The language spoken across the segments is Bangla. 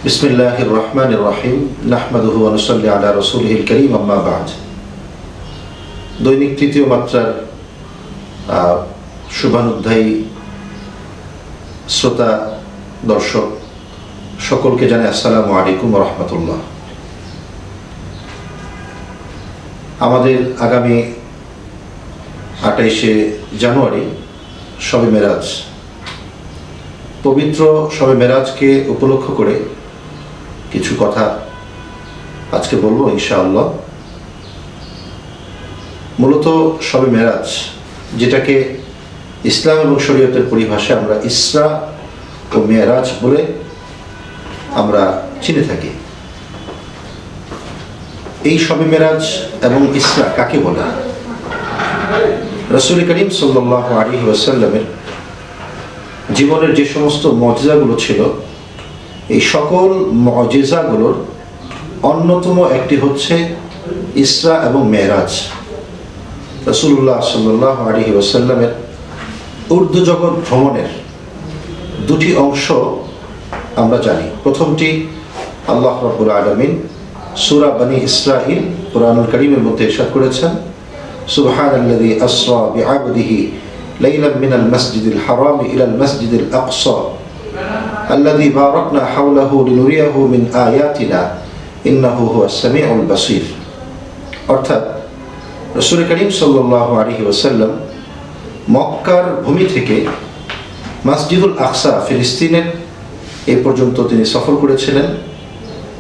বিসমিল্লাহির রহমানির রহিম নাহমাদুহু ওয়া নুসাল্লি আলা রাসূলিহিল কারীম আম্মা বা'দ। দৈনিক তৃতীয় মাত্রার শুভানুধ্যায়ী শ্রোতা দর্শক সকলকে জানাই আসসালামু আলাইকুম ওয়া রাহমাতুল্লাহ। আমাদের আগামী 28শে জানুয়ারি শবে মেরাজ, পবিত্র শবে মেরাজকে উপলক্ষ করে কিছু কথা আজকে বলবো ইনশাআল্লাহ। মূলত শবে মেরাজ, যেটাকে ইসলাম এবং শরীয়তের পরিভাষায় আমরা ইসরা ও মেরাজ বলে আমরা চিনে থাকি। এই শবে মেরাজ এবং ইসরা কাকে বলে? রাসূল করিম সাল্লাল্লাহু আলাইহি ওয়াসাল্লামের জীবনের যে সমস্ত মুজিজাগুলো ছিল, এই সকল মুজিজাগুলোর অন্যতম একটি হচ্ছে ইসরা এবং মেরাজ। রাসূলুল্লাহ সাল্লাল্লাহু আলাইহি ওয়াসাল্লামের ঊর্ধ্ব জগৎ ভ্রমণের দুটি অংশ আমরা জানি। প্রথমটি আল্লাহ রাব্বুল আলামিন সূরা বনী ইসরাঈল কুরআনুল কারীমের মধ্যে ইরশাদ করেছেন, সুবহানাল্লাযী আসরা বিআবদিহি লাইলাম মিনাল মাসজিদিল হারাম ইলাল মাসজিদিল আকসা আল্লাযী বারাকনা হাওলাহু লিনুরিয়াহু মিন আয়াতিনা ইন্নাহু হুয়াস সামিউল বাসীর। অর্থাৎ রাসূল করিম সাল্লাল্লাহু আলাইহি ওয়াসাল্লাম মক্কার ভূমি থেকে মসজিদুল আকসা ফিলিস্তিনের এই পর্যন্ত তিনি সফর করেছিলেন।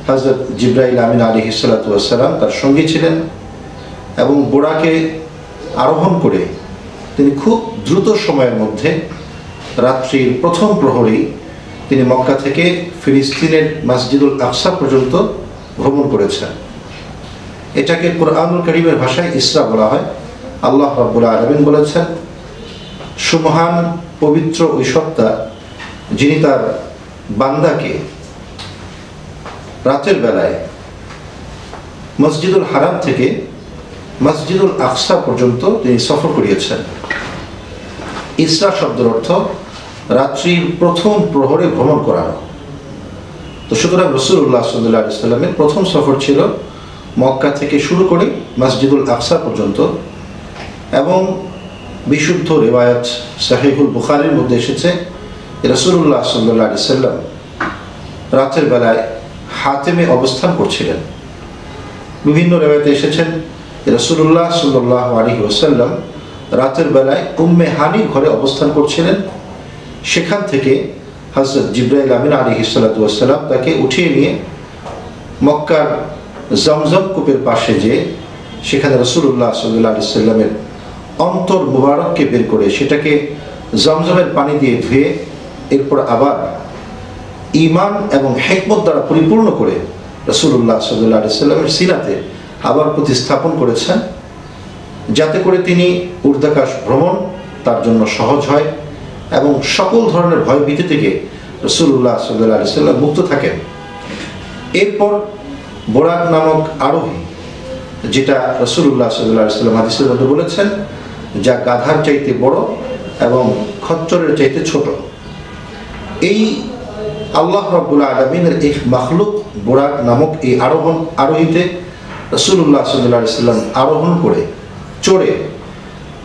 হযরত জিবরাইল আমিন আলাইহিস সালাতু ওয়াস সালাম তার সঙ্গী ছিলেন এবং বোরাকে আরোহণ করে তিনি খুব দ্রুত সময়ের মধ্যে রাত্রির প্রথম প্রহরেই তিনি মক্কা থেকে ফিলিস্তিনের মসজিদুল আকসা পর্যন্ত ভ্রমণ করেছেন। এটাকে কুরআনুল কারীমের ভাষায় ইসরা বলা হয়। আল্লাহ রাব্বুল আলামিন বলেছেন, সুমহান পবিত্র ওই সত্তা যিনি তার বান্দাকে রাতের বেলায় মসজিদুল হারাম থেকে মসজিদুল আকসা পর্যন্ত তিনি সফর করিয়েছেন। ইসরা শব্দের অর্থ রাত্রির প্রথম প্রহরে ভ্রমণ করানো। তো সুতরাং রাসূলুল্লাহ সাল্লাল্লাহু আলাইহি ওয়াসাল্লামের প্রথম সফর ছিল মক্কা থেকে শুরু করে মসজিদুল আকসা পর্যন্ত। এবং বিশুদ্ধ রিওয়ায়াত সহিহুল বুখারীর মধ্যে এসেছে রাসূলুল্লাহ সাল্লাল্লাহু আলাইহি ওয়াসাল্লাম রাতের বেলায় হাতেমে অবস্থান করছিলেন। বিভিন্ন রিওয়ায়াতে এসেছেন রাসূলুল্লাহ সাল্লাল্লাহু আলাইহি ওয়াসাল্লাম রাতের বেলায় উম্মে হানির ঘরে অবস্থান করছিলেন। সেখান থেকে হযরত জিবরাইল আমিন আলাইহিস সালাতু ওয়াস সালাম তাকে উঠিয়ে নিয়ে মক্কার জমজম কূপের পাশে যেয়ে সেখানে রাসূলুল্লাহ সাল্লাল্লাহু আলাইহি ওয়াসাল্লামের অন্তর মুবারককে বের করে সেটাকে জমজমের পানি দিয়ে ধুয়ে এরপর আবার ঈমান এবং হিকমত দ্বারা পরিপূর্ণ করে রাসূলুল্লাহ সাল্লাল্লাহু আলাইহি ওয়াসাল্লামের সিনাতে আবার প্রতিস্থাপন করেছেন, যাতে করে তিনি ঊর্ধ্বাকাশ ভ্রমণ তার জন্য সহজ হয় এবং সকল ধরনের ভয় ভীতি থেকে রাসূলুল্লাহ সাল্লাল্লাহু আলাইহি ওয়াসাল্লাম মুক্ত থাকেন। এরপর বোরাক নামক আরোহী, যেটা রাসূলুল্লাহ সাল্লাল্লাহু আলাইহি ওয়াসাল্লাম হাদিসের মধ্যে বলেছেন, যা গাধার চাইতে বড় এবং খচ্চরের চাইতে ছোট, এই আল্লাহ রাব্বুল আলামিনের এই মাখলুক বোরাক নামক এই আরোহীতে রাসূলুল্লাহ সাল্লাল্লাহু আলাইহি ওয়াসাল্লাম আরোহণ করে চড়ে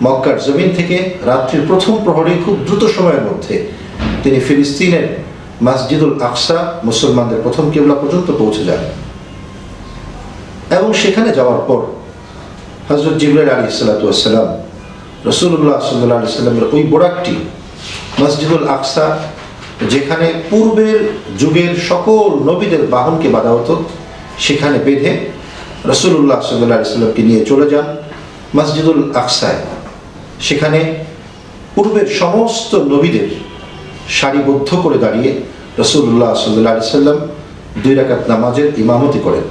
মক্কার জমিন থেকে রাত্রির প্রথম প্রহরে খুব দ্রুত সময়ের মধ্যে তিনি ফিলিস্তিনের মসজিদুল আকসা, মুসলমানদের প্রথম কিবলা পর্যন্ত পৌঁছে যান। এবং সেখানে যাওয়ার পর হযরত জিবরাইল আলাইহিস সালাতু ওয়াস সালাম রাসূলুল্লাহ সাল্লাল্লাহু আলাইহি ওয়াসাল্লামের ওই বোরাকটি মসজিদুল আকসা, যেখানে পূর্বের যুগের সকল নবীদের বাহনকে বাঁধা হতো, সেখানে বেঁধে রাসূলুল্লাহ সাল্লাল্লাহু আলাইহি ওয়াসাল্লামকে নিয়ে চলে যান মসজিদুল আকসায়। সেখানে পূর্বের সমস্ত নবীদের সারিবদ্ধ করে দাঁড়িয়ে রাসূলুল্লাহ সাল্লাল্লাহু আলাইহি ওয়াসাল্লাম 2 রাকাত নামাজের ইমামতি করেন।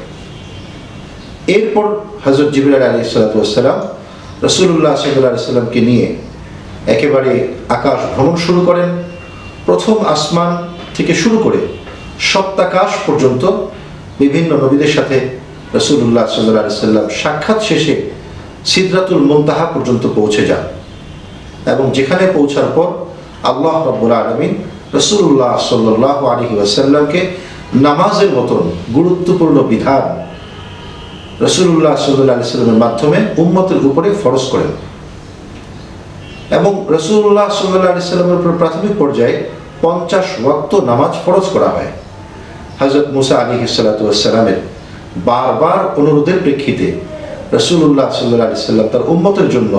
এরপর হযরত জিবরাইল আলাইহিস সালাতু ওয়াস সালাম রাসূলুল্লাহ সাল্লাল্লাহু আলাইহি ওয়াসাল্লামকে নিয়ে একেবারে আকাশ ভ্রমণ শুরু করেন। প্রথম আসমান থেকে শুরু করে সপ্তাকাশ পর্যন্ত বিভিন্ন নবীদের সাথে রাসূলুল্লাহ সাল্লাল্লাহু আলাইহি ওয়াসাল্লাম সাক্ষাৎ শেষে সিদরাতুল মুনতাহা পর্যন্ত পৌঁছে যান। এবং যেখানে পৌঁছার পর আল্লাহ রাব্বুল আলামিন রাসূলুল্লাহ সাল্লাল্লাহু আলাইহি ওয়াসাল্লামকে নামাজের মতন গুরুত্বপূর্ণ বিধান রাসূলুল্লাহ সাল্লাল্লাহু আলাইহি ওয়াসাল্লামের মাধ্যমে উম্মতের উপরে ফরজ করেন। এবং রাসূলুল্লাহ সাল্লাল্লাহু আলাইহি ওয়াসাল্লামের উপর প্রাথমিক পর্যায়ে 50 ওয়াক্ত নামাজ ফরজ করা হয়। হযরত মুসা আলাইহিস সালাতু ওয়াস সালামের বারবার অনুরোধের প্রেক্ষিতে রাসূলুল্লাহ সাল্লাল্লাহু আলাইহি ওয়াসাল্লাম তার উম্মতের জন্য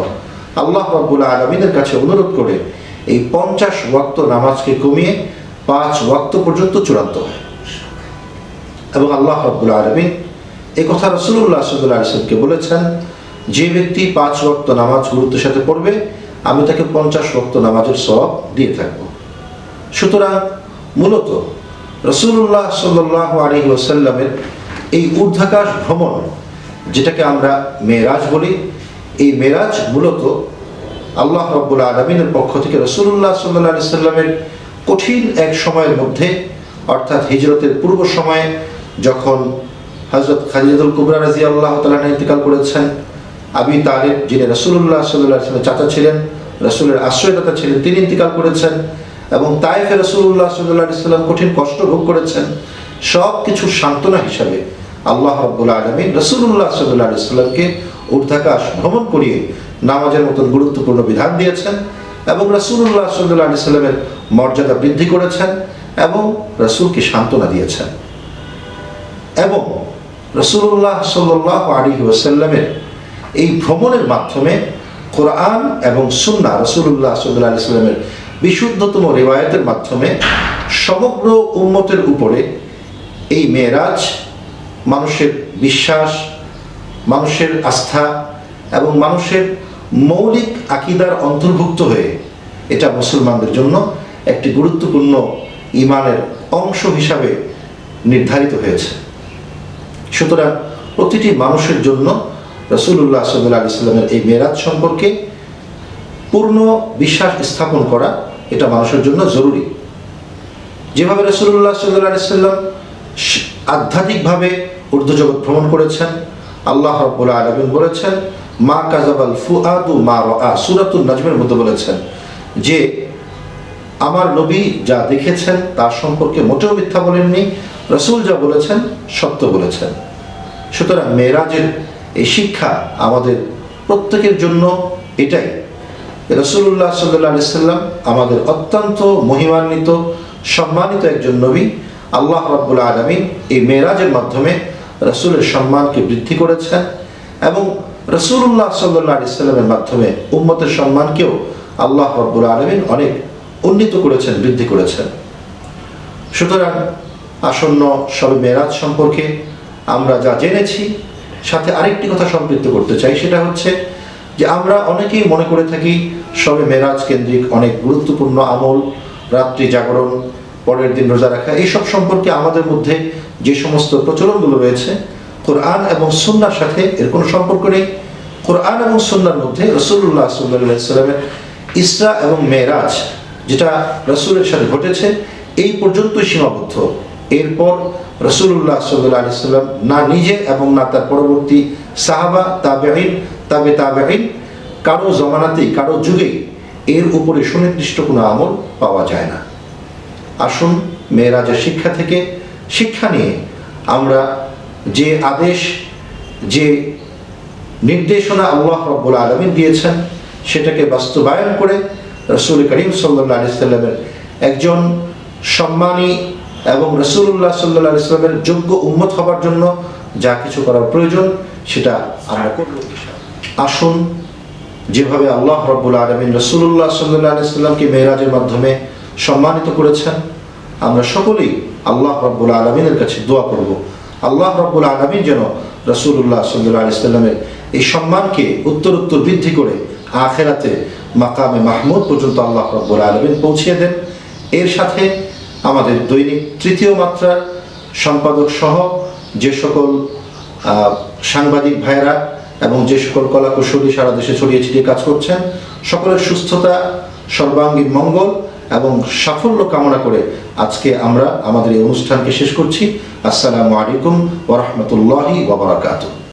আল্লাহ রাব্বুল আলামিনের কাছে অনুরোধ করে এই 50 ওয়াক্ত নামাজকে কমিয়ে 5 ওয়াক্ত পর্যন্ত চূড়ান্ত হয়। এবং আল্লাহ রাব্বুল আলামিন এই কথা রাসূলুল্লাহ সাল্লাল্লাহু আলাইহি ওয়াসাল্লামকে বলেছেন, যে ব্যক্তি 5 ওয়াক্ত নামাজ গুরুত্বের সাথে পড়বে আমি তাকে 50 ওয়াক্ত নামাজের সওয়াব দিয়ে থাকব। সুতরাং মূলত রাসূলুল্লাহ সাল্লাল্লাহু আলাইহি ওয়াসাল্লামের এই ঊর্ধ্বাকাশ ভ্রমণ, যেটাকে আমরা মেরাজ বলি, এই মেরাজ মূলত আল্লাহ রাব্বুল আলামিনের পক্ষ থেকে রাসূলুল্লাহ সাল্লাল্লাহু আলাইহি ওয়াসাল্লামের কঠিন এক সময়ের মধ্যে, অর্থাৎ হিজরতের পূর্ব সময়ে যখন হযরত খাদিজাতুল কুবরা রাদিয়াল্লাহু তাআলা ইন্তেকাল করেছেন, আবি তালিব যিনি রাসূলুল্লাহ সাল্লাল্লাহু আলাইহি ওয়াসাল্লামের চাচা ছিলেন, রাসূলের আশ্রয়দাতা ছিলেন, তিনি ইন্তেকাল করেছেন এবং তায়েফে রাসূলুল্লাহ সাল্লাল্লাহু আলাইহি ওয়াসাল্লাম কঠিন কষ্ট ভোগ করেছেন। সব কিছু সান্ত্বনা হিসাবে আল্লাহ রাব্বুল আলামিন রাসূলুল্লাহ সাল্লাল্লাহু আলাইহি ওয়াসাল্লামকে ঊর্ধ্বাকাশ ভ্রমণ করিয়ে নামাজের মতন গুরুত্বপূর্ণ বিধান দিয়েছেন এবং রাসূলুল্লাহ সাল্লাল্লাহু আলাইহি ওয়াসাল্লামের মর্যাদা বৃদ্ধি করেছেন এবং রাসূলকে সান্ত্বনা দিয়েছেন। এবং রাসূলুল্লাহ সাল্লাল্লাহু আলাইহি ওয়াসাল্লামের এই ভ্রমণের মাধ্যমে কোরআন এবং সুন্নাহ রাসূলুল্লাহ সাল্লাল্লাহু আলাইহি ওয়াসাল্লামের বিশুদ্ধতম রিওয়ায়াতের মাধ্যমে সমগ্র উম্মতের উপরে এই মেরাজ মানুষের বিশ্বাস, মানুষের আস্থা এবং মানুষের মৌলিক আকীদার অন্তর্ভুক্ত হয়ে এটা মুসলমানদের জন্য একটি গুরুত্বপূর্ণ ঈমানের অংশ হিসাবে নির্ধারিত হয়েছে। সুতরাং প্রতিটি মানুষের জন্য রাসূলুল্লাহ সাল্লাল্লাহু আলাইহি ওয়াসাল্লামের এই মেরাজ সম্পর্কে পূর্ণ বিশ্বাস স্থাপন করা এটা মানুষের জন্য জরুরি। যেভাবে রাসূলুল্লাহ সাল্লাল্লাহু আলাইহি ওয়াসাল্লাম আধ্যাত্মিকভাবে ঊর্ধ্বজগৎ ভ্রমণ করেছেন, আল্লাহ রাব্বুল আলামিন বলেছেন মা কাযাবাল ফুআদু মা রাআ, সূরাতুন নাজমের মধ্যে বলেছেন যে আমার নবী যা দেখেছেন তার সম্পর্কে মোটেও মিথ্যা বলেননি, রাসূল যা বলেছেন সত্য বলেছেন। সুতরাং মেরাজের এই শিক্ষা আমাদের প্রত্যেকের জন্য এটাই। রাসূলুল্লাহ সাল্লাল্লাহু আলাইহি ওয়াসাল্লাম আমাদের অত্যন্ত মহিমান্বিত সম্মানিত একজন নবী। আল্লাহ রাব্বুল আলামিন এই মেরাজের মাধ্যমে রাসূলের সম্মানকে বৃদ্ধি করেছেন এবং রাসূলুল্লাহ সাল্লাল্লাহু আলাইহি ওয়াসাল্লামের মাধ্যমে উম্মতের সম্মানকেও আল্লাহ রাব্বুল আলামিন অনেক উন্নীত করেছেন, বৃদ্ধি করেছেন। সুতরাং আসন্ন শবে মেরাজ সম্পর্কে আমরা যা জেনেছি, সাথে আরেকটি কথা সম্পৃক্ত করতে চাই, সেটা হচ্ছে যে আমরা অনেকেই মনে করে থাকি শবে মেরাজ কেন্দ্রিক অনেক গুরুত্বপূর্ণ আমল, রাত্রি জাগরণ, পরের দিন রোজা রাখা, এইসব সম্পর্কে আমাদের মধ্যে যে সমস্ত প্রচলনগুলো রয়েছে কোরআন এবং সুন্নাহর সাথে এর কোনো সম্পর্ক নেই। কোরআন এবং সুন্নাহর মধ্যে রাসূলুল্লাহ সাল্লাল্লাহু আলাইহি ওয়াসাল্লামের ইসরা এবং মেরাজ যেটা রাসূলের সাথে ঘটেছে এই পর্যন্তই সীমাবদ্ধ। এরপর রাসূলুল্লাহ সাল্লাল্লাহু আলাইহি ওয়াসাল্লাম না নিজে এবং না তার পরবর্তী সাহাবা, তাবেঈন, তাবে তাবেঈন কারো জমানাতেই, কারো যুগেই এর উপরে সুনির্দিষ্ট কোনো আমল পাওয়া যায় না। আসুন মেরাজের শিক্ষা থেকে শিক্ষা নিয়ে আমরা যে আদেশ, যে নির্দেশনা আল্লাহ রাব্বুল আলামিন দিয়েছেন সেটাকে বাস্তবায়ন করে রাসূল করিম সাল্লাল্লাহু আলাইহি ওয়াসাল্লামের একজন সম্মানী এবং রাসূলুল্লাহ সাল্লাল্লাহু আলাইহি ওয়াসাল্লামের যোগ্য উম্মত হবার জন্য যা কিছু করার প্রয়োজন সেটা আমরা করব। আসুন যেভাবে আল্লাহ রাব্বুল আলামিন রাসূলুল্লাহ সাল্লাল্লাহু আলাইহি ওয়াসাল্লামকে মেরাজের মাধ্যমে সম্মানিত করেছেন, আমরা সকলেই আল্লাহ রাব্বুল আলামিনের কাছে দোয়া করব আল্লাহ রাব্বুল আলামিন যেন রাসূলুল্লাহ সাল্লাল্লাহু আলাইহি ওয়াসাল্লামের এই সম্মানকে উত্তরোত্তর বৃদ্ধি করে আখিরাতে মাকামে মাহমুদ পর্যন্ত আল্লাহ রাব্বুল আলামিন পৌঁছিয়ে দেন। এর সাথে আমাদের দৈনিক তৃতীয় মাত্রার সম্পাদক সহ যে সকল সাংবাদিক ভাইয়েরা এবং যে সকল কলাকুশলী সারা দেশে ছড়িয়ে ছিটিয়ে কাজ করছেন, সকলের সুস্থতা, সর্বাঙ্গীন মঙ্গল এবং সাফল্য কামনা করে আজকে আমরা আমাদের এই অনুষ্ঠানকে শেষ করছি। আসসালামু আলাইকুম ওয়া রাহমাতুল্লাহি ওয়া বারাকাতুহু।